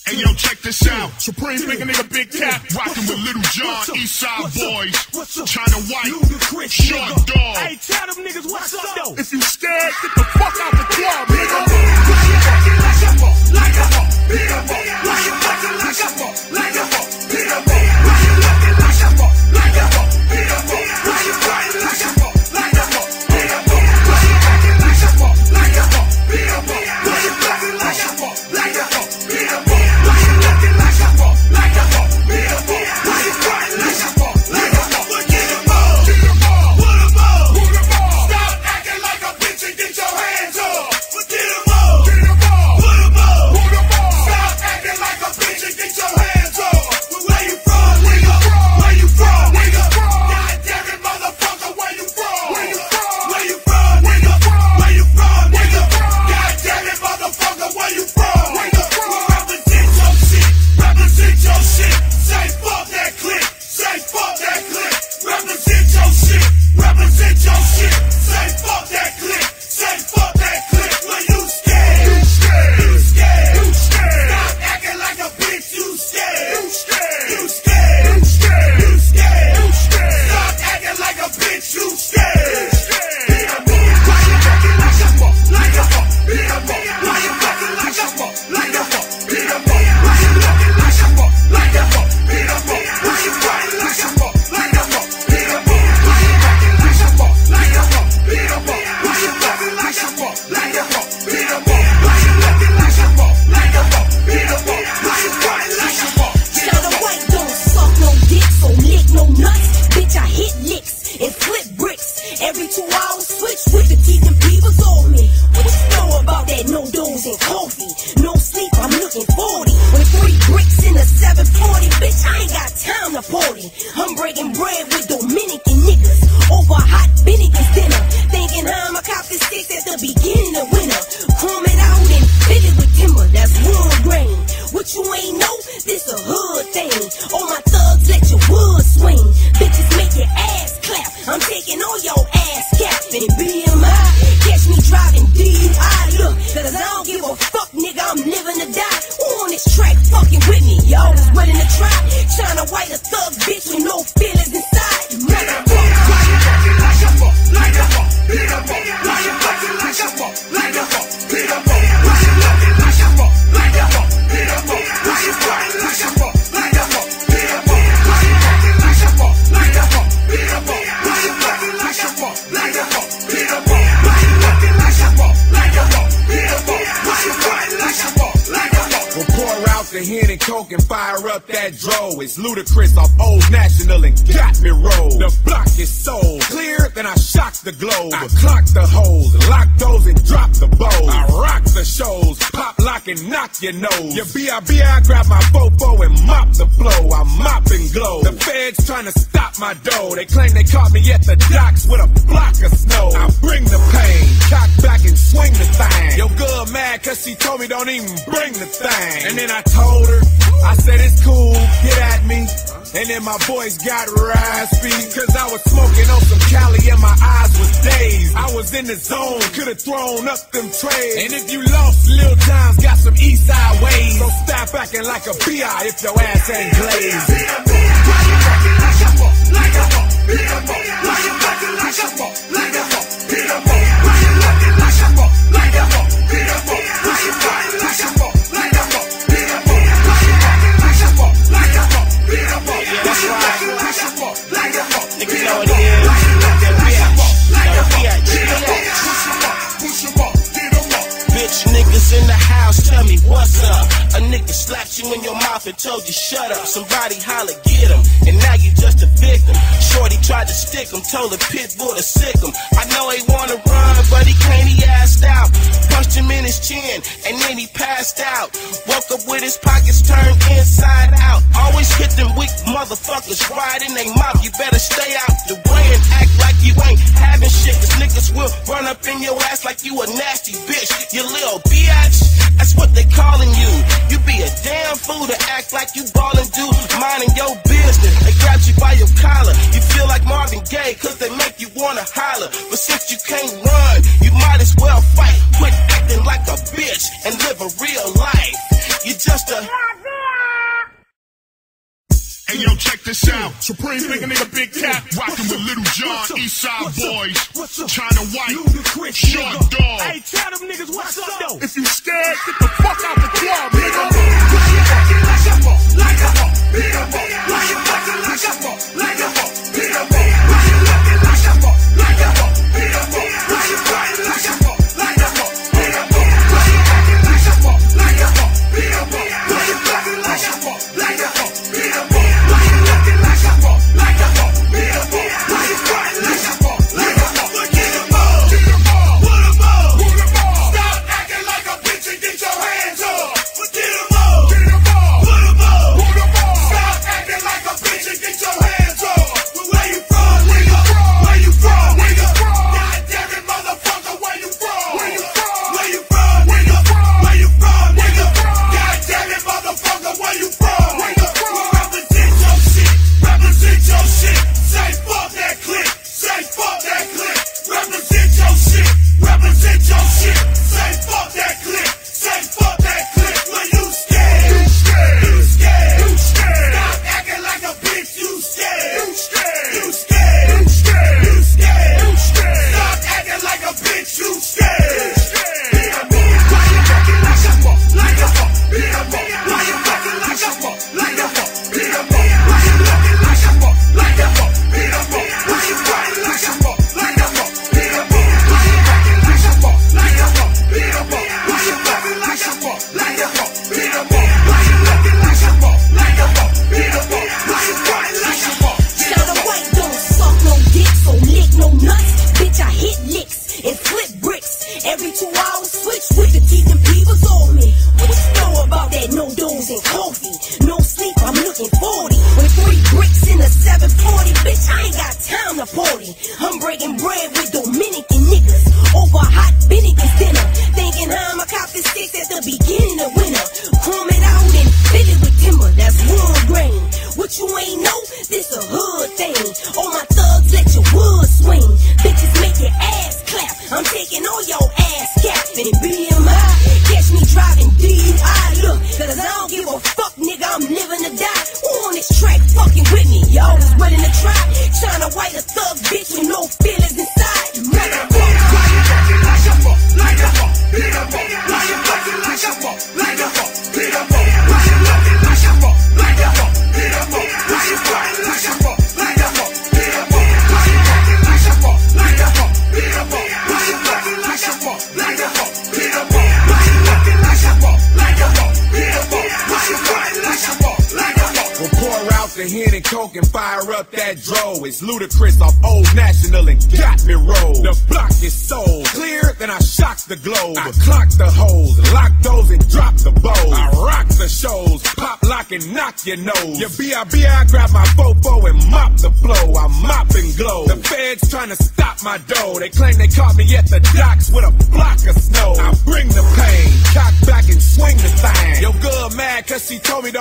Hey yo, check this out. Supreme big nigga, big cap, rockin' with Little John, Eastside Boys, China White, Short Dog. Hey, tell them niggas what's up though. If you scared, get the fuck out the club, nigga. I'm breaking bread with Dominican niggas over hot Bennigan's dinner. Thinking how I'ma cop the sticks at the beginning of winter. Chrome it out and fill it with timber, that's wood grain. What you ain't know, this a hood thing. All my thugs let your wood swing. Bitches make your ass clap. I'm taking all your ass cap. And BMI, catch me driving DUI. Look, cause I don't give a fuck, nigga, I'm living to die. Who on this track fucking with me? Y'all was willing to try. China White, a thug bitch with no feelings inside. The hen and coke and fire up that dro. It's Ludacris off Old National and got me rolled. The block is so clear, then I shock the globe. I clock the holes, lock those and drop the bows. I rock the shows, pop, lock and knock your nose. Your B.I.B. I grab my fofo and mop the flow. I mop and glow. The feds trying to stop my dough. They claim they caught me at the docks with a block of snow. I bring the pain, cock back and swing the thing. Yo girl mad cause she told me don't even bring the thing. And then I told her, I said it's cool, get at me. And then my voice got raspy, cause I was smoking on some Cali and my eyes was dazed. I was in the zone, could've thrown up them trays. And if you lost, Lil John's got some east side ways. So stop acting like a B.I. if your ass ain't glazed. In the house, tell me what's up. A nigga slapped you in your mouth and told you shut up. Somebody holler, get him, and now you just a victim. Shorty tried to stick him, told the pit bull to sick him. I know he wanna run, but he can't, he assed out. Punched him in his chin, and then he passed out. Woke up with his pockets turned inside out. Always hit them weak motherfuckers right in they mouth. You better stay out the way and act like you ain't having shit. Cause niggas will run up in your ass like you a nasty bitch. You little biatch, that's what they calling you. You be a damn fool to act like you ballin', dude, minding your business. They grab you by your collar, you feel like Marvin Gaye, cause they make you wanna holler. But since you can't run, you might as well fight. Quit acting like a bitch and live a real life. You just a Hey yo, check this out. Supreme make a nigga big cap, rockin' with Little John, Eastside Boys, China White, Short Dog. Hey, tell them niggas what's up though. If you scared, get the fuck out the club, nigga. Every 2 hours, switch with the teeth and peepers on me. What you know about that? No doze and coffee, no sleep, I'm looking 40. With 3 bricks in a 740, bitch, I ain't got time to party. I'm breaking bread with Dominican niggas over hot Bennigan's dinner. Thinking I'ma cop the sticks at the beginning of winter. Chrome it out and fill it with timber, that's wood grain. What you ain't know, this a hood thing. All my thugs let your wood swing. Bitches make your ass clap, I'm taking all your ass cap. And it BMI, catch me driving DUI. Look, cause I don't give a fuck, nigga, I'm living to die. Who on this track fucking with me? Y'all was willing to try. China White, a thug bitch with no feelings inside. The hen and coke and fire up that dro. It's Ludacris off Old National and got me rolled. The block is sold clear, then I shock the globe. I clock the holes, lock those and drop the bows. I rock the shows, pop, lock and knock your nose. Your B.I.B. I grab my fofo and mop the flow. I mop and glow. The feds trying to stop my dough. They claim they caught me at the docks with a block of snow. I bring the pain, cock back and swing the thing. Yo, good mad cause she told me don't